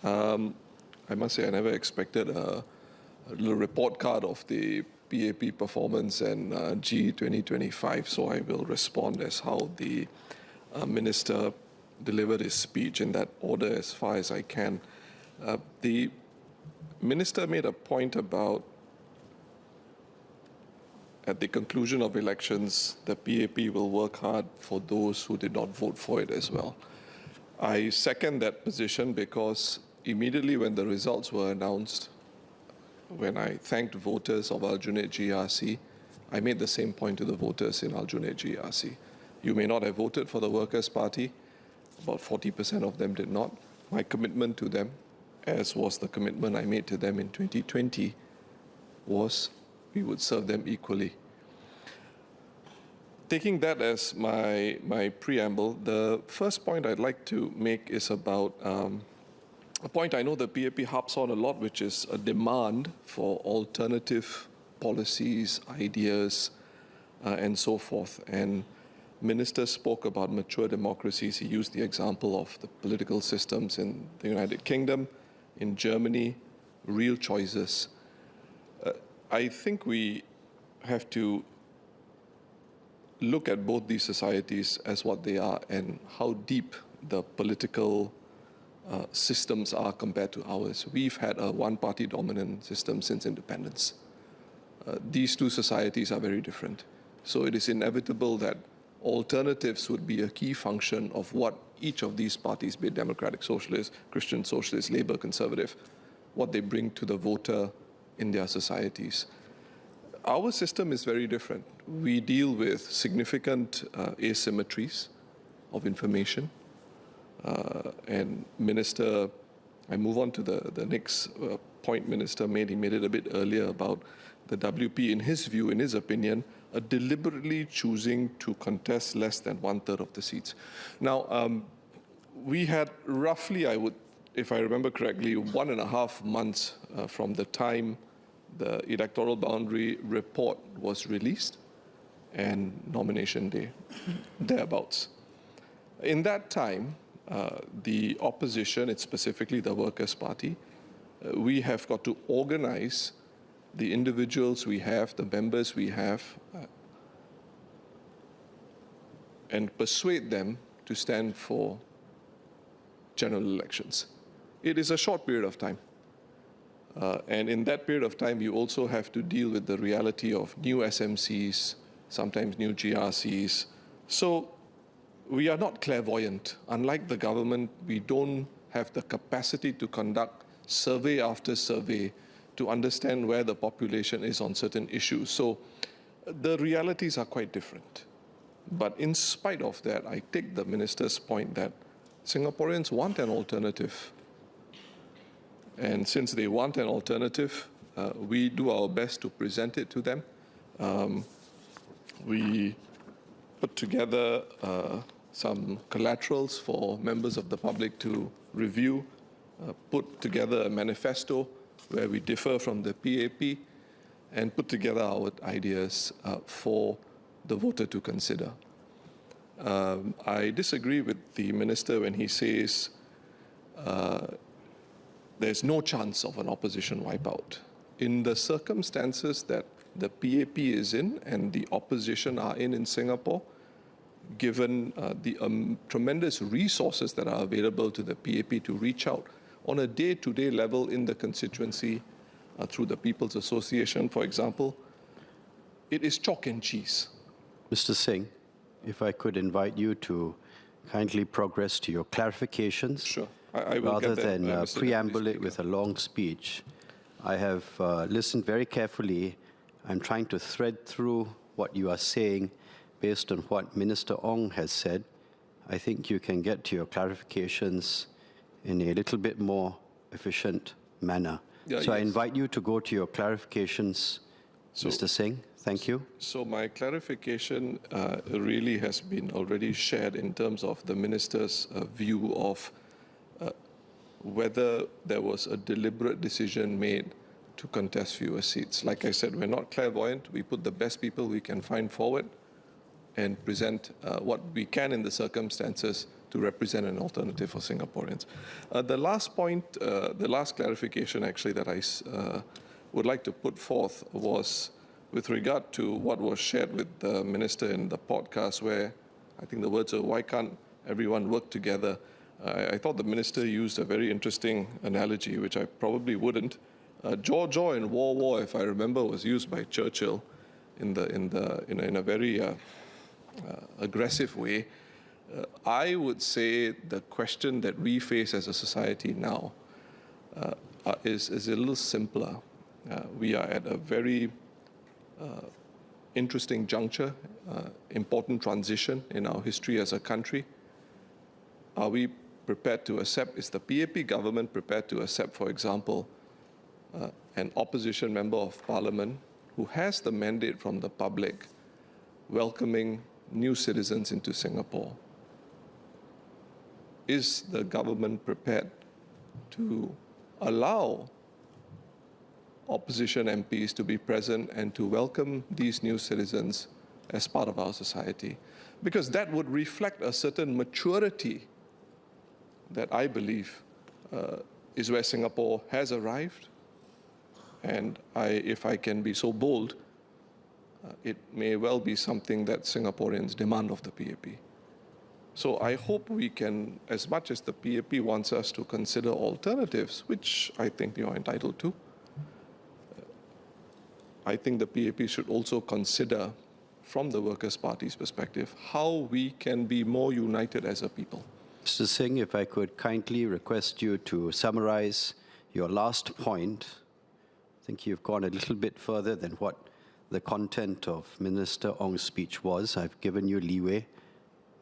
I must say I never expected a little report card of the PAP performance and G 2025, so I will respond as how the minister delivered his speech in that order as far as I can. The minister made a point about at the conclusion of elections, the PAP will work hard for those who did not vote for it as well. I second that position because immediately when the results were announced, when I thanked voters of Aljunied GRC, I made the same point to the voters in Aljunied GRC. You may not have voted for the Workers' Party. About 40% of them did not. My commitment to them, as was the commitment I made to them in 2020, was we would serve them equally. Taking that as my preamble, the first point I'd like to make is about a point I know the PAP harps on a lot, which is a demand for alternative policies, ideas, and so forth. And Minister spoke about mature democracies. He used the example of the political systems in the United Kingdom, in Germany, real choices. I think we have to look at both these societies as what they are and how deep the political systems are compared to ours. We've had a one-party dominant system since independence. These two societies are very different. So it is inevitable that alternatives would be a key function of what each of these parties, be it Democratic Socialist, Christian Socialist, Labour, Conservative, what they bring to the voter in their societies. Our system is very different. We deal with significant asymmetries of information. And Minister, I move on to the next point Minister made. He made it a bit earlier about the WP, in his view, in his opinion, deliberately choosing to contest less than 1/3 of the seats. Now, we had roughly, if I remember correctly, 1.5 months from the time the electoral boundary report was released and nomination day, thereabouts. In that time, the opposition, it's specifically the Workers' Party, we have got to organize the individuals we have, the members we have, and persuade them to stand for general elections. It is a short period of time. And in that period of time, you also have to deal with the reality of new SMCs, sometimes new GRCs. So we are not clairvoyant. Unlike the government, we don't have the capacity to conduct survey after survey to understand where the population is on certain issues. So the realities are quite different. But in spite of that, I take the minister's point that Singaporeans want an alternative. And since they want an alternative, we do our best to present it to them. We put together some collaterals for members of the public to review, put together a manifesto where we differ from the PAP, and put together our ideas for the voter to consider. I disagree with the minister when he says there's no chance of an opposition wipeout. In the circumstances that the PAP is in and the opposition are in Singapore, given the tremendous resources that are available to the PAP to reach out on a day-to-day level in the constituency through the People's Association, for example, it is chalk and cheese. Mr. Singh, if I could invite you to kindly progress to your clarifications. Sure. I will rather get that, than preamble it with a long speech. I have listened very carefully. I'm trying to thread through what you are saying based on what Minister Ong has said. I think you can get to your clarifications in a little bit more efficient manner. Yeah, so yes. I invite you to go to your clarifications, Mr. Singh. Thank you. So my clarification really has been already shared in terms of the minister's view of whether there was a deliberate decision made to contest fewer seats. Like I said, we're not clairvoyant. We put the best people we can find forward and present what we can in the circumstances to represent an alternative for Singaporeans. The last point, the last clarification actually that I would like to put forth was with regard to what was shared with the minister in the podcast, where I think the words are, why can't everyone work together? I thought the minister used a very interesting analogy, which I probably wouldn't. Jaw and war, if I remember, was used by Churchill in a very aggressive way. I would say the question that we face as a society now is a little simpler. We are at a very interesting juncture, important transition in our history as a country. Are we prepared to accept, is the PAP government prepared to accept, for example, an opposition member of parliament who has the mandate from the public welcoming new citizens into Singapore? Is the government prepared to allow opposition MPs to be present and to welcome these new citizens as part of our society? Because that would reflect a certain maturity that I believe is where Singapore has arrived. And if I can be so bold, it may well be something that Singaporeans demand of the PAP. So I hope we can, as much as the PAP wants us to consider alternatives, which I think you're entitled to, I think the PAP should also consider, from the Workers' Party's perspective, how we can be more united as a people. Mr. Singh, if I could kindly request you to summarize your last point. I think you've gone a little bit further than what the content of Minister Ong's speech was. I've given you leeway.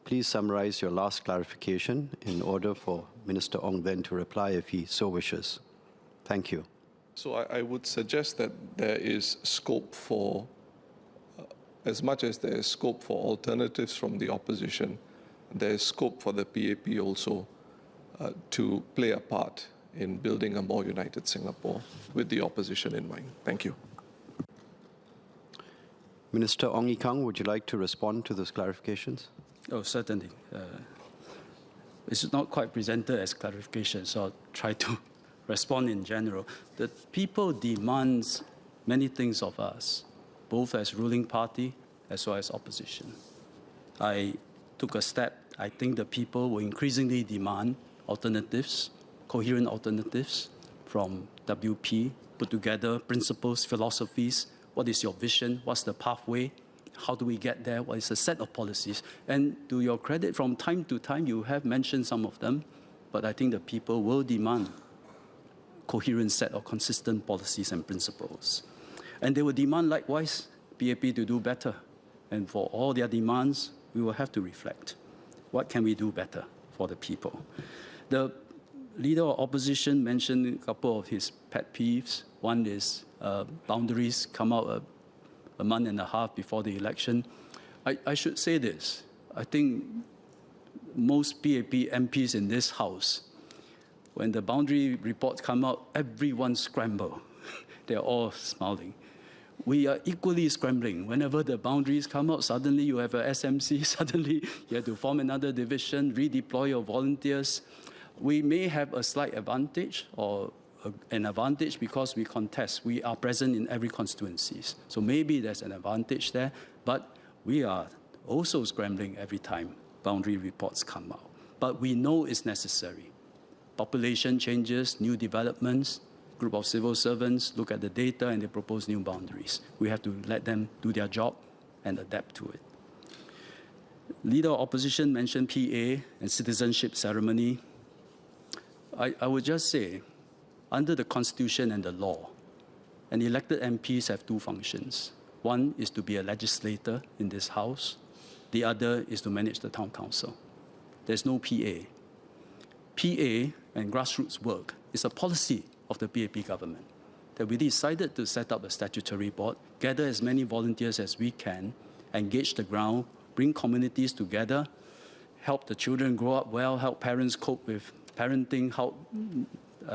Please summarize your last clarification in order for Minister Ong then to reply if he so wishes. Thank you. So I would suggest that there is scope for, as much as there is scope for alternatives from the opposition, there is scope for the PAP also to play a part in building a more united Singapore with the opposition in mind. Thank you. Minister Ong Ye Kung, would you like to respond to those clarifications? Oh, certainly. It's not quite presented as clarification, so I'll try to respond in general. The people demands many things of us, both as ruling party as well as opposition. I took a step. I think the people will increasingly demand alternatives, coherent alternatives from WP, put together principles, philosophies. What is your vision? What's the pathway? How do we get there? What is a set of policies? And to your credit, from time to time, you have mentioned some of them, but I think the people will demand coherent set of consistent policies and principles. And they will demand, likewise, PAP to do better. And for all their demands, we will have to reflect. What can we do better for the people? The leader of opposition mentioned a couple of his pet peeves. One is boundaries come out a month and a half before the election. I should say this. I think most PAP MPs in this House, when the boundary reports come out, everyone scramble. They're all smiling. We are equally scrambling. Whenever the boundaries come out, suddenly you have a SMC, suddenly you have to form another division, redeploy your volunteers. We may have a slight advantage or an advantage because we contest. We are present in every constituency. So maybe there's an advantage there, but we are also scrambling every time boundary reports come out. But we know it's necessary. Population changes, new developments, group of civil servants look at the data and they propose new boundaries. We have to let them do their job and adapt to it. Leader of opposition mentioned PA and citizenship ceremony. I would just say, under the Constitution and the law, an elected MPs have two functions. One is to be a legislator in this House. The other is to manage the town council. There's no PA. PA and grassroots work is a policy of the PAP government, that we decided to set up a statutory board, gather as many volunteers as we can, engage the ground, bring communities together, help the children grow up well, help parents cope with parenting,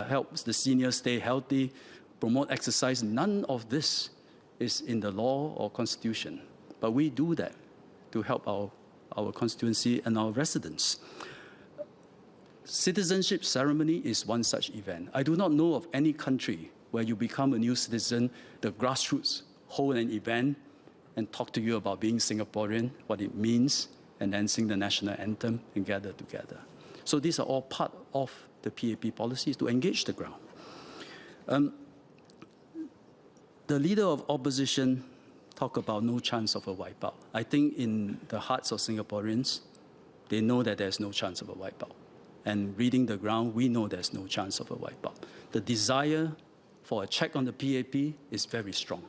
helps the seniors stay healthy, promote exercise. None of this is in the law or constitution, but we do that to help our constituency and our residents. citizenship ceremony is one such event. I do not know of any country where you become a new citizen, the grassroots hold an event and talk to you about being Singaporean, what it means, and then sing the national anthem and gather together. So these are all part of the PAP policies to engage the ground. The leader of opposition talked about no chance of a wipeout. I think in the hearts of Singaporeans, they know that there's no chance of a wipeout. And reading the ground, we know there's no chance of a wipeout. The desire for a check on the PAP is very strong,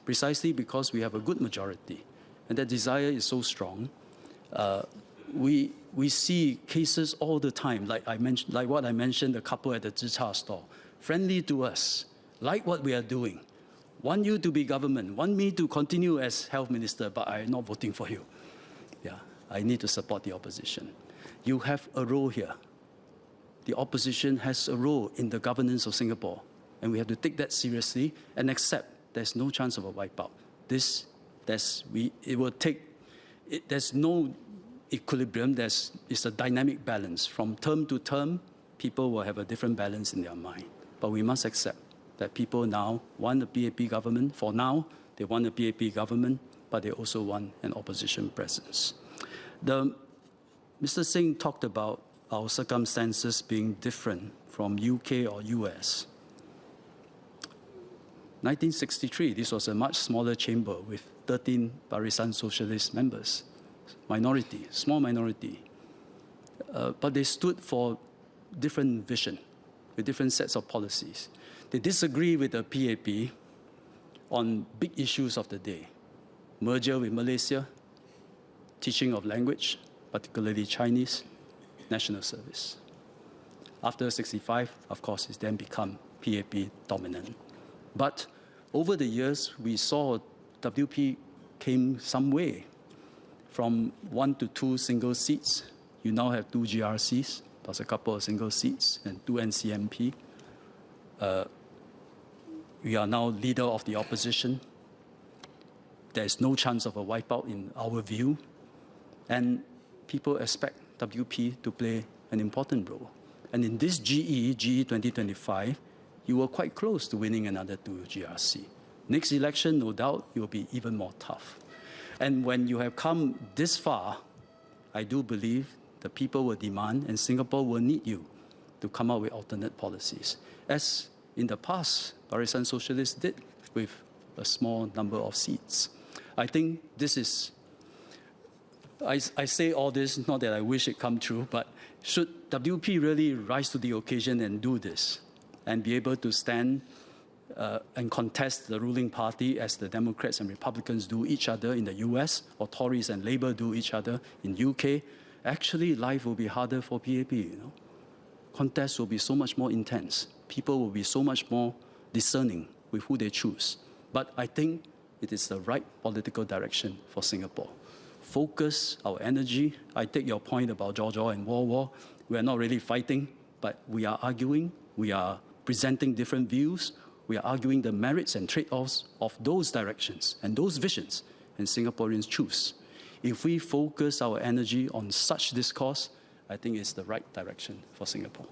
precisely because we have a good majority. And that desire is so strong. We see cases all the time, like what I mentioned, the couple at the Zhi Cha store, friendly to us, like what we are doing, want you to be government, want me to continue as health minister, but I'm not voting for you. Yeah, I need to support the opposition. You have a role here. The opposition has a role in the governance of Singapore, and we have to take that seriously and accept there's no chance of a wipeout. There's no equilibrium, it's a dynamic balance. From term to term, people will have a different balance in their mind. But we must accept that people now want a PAP government. For now, they want a PAP government, but they also want an opposition presence. Mr. Singh talked about our circumstances being different from UK or US. 1963, this was a much smaller chamber with 13 Barisan Socialist members. Minority, small minority. But they stood for different vision, with different sets of policies. They disagree with the PAP on big issues of the day. Merger with Malaysia, teaching of language, particularly Chinese, national service. After 65, of course, it's then become PAP dominant. But over the years, we saw WP came some way. From 1 to 2 single seats, you now have 2 GRCs, plus a couple of single seats, and 2 NCMP. We are now leader of the opposition. There is no chance of a wipeout in our view. And people expect WP to play an important role. And in this GE 2025, you were quite close to winning another 2 GRC. Next election, no doubt, it will be even more tough. And when you have come this far, I do believe the people will demand and Singapore will need you to come up with alternate policies. As in the past, Barisan Socialists did with a small number of seats. I think this is, I say all this, not that I wish it come true, but should WP really rise to the occasion and do this and be able to stand and contest the ruling party as the Democrats and Republicans do each other in the US, or Tories and Labour do each other in UK, actually life will be harder for PAP, you know. Contests will be so much more intense. People will be so much more discerning with who they choose. But I think it is the right political direction for Singapore. Focus our energy. I take your point about Georgia and World War. We are not really fighting, but we are arguing. We are presenting different views. We are arguing the merits and trade-offs of those directions and those visions, and Singaporeans choose. If we focus our energy on such discourse, I think it's the right direction for Singapore.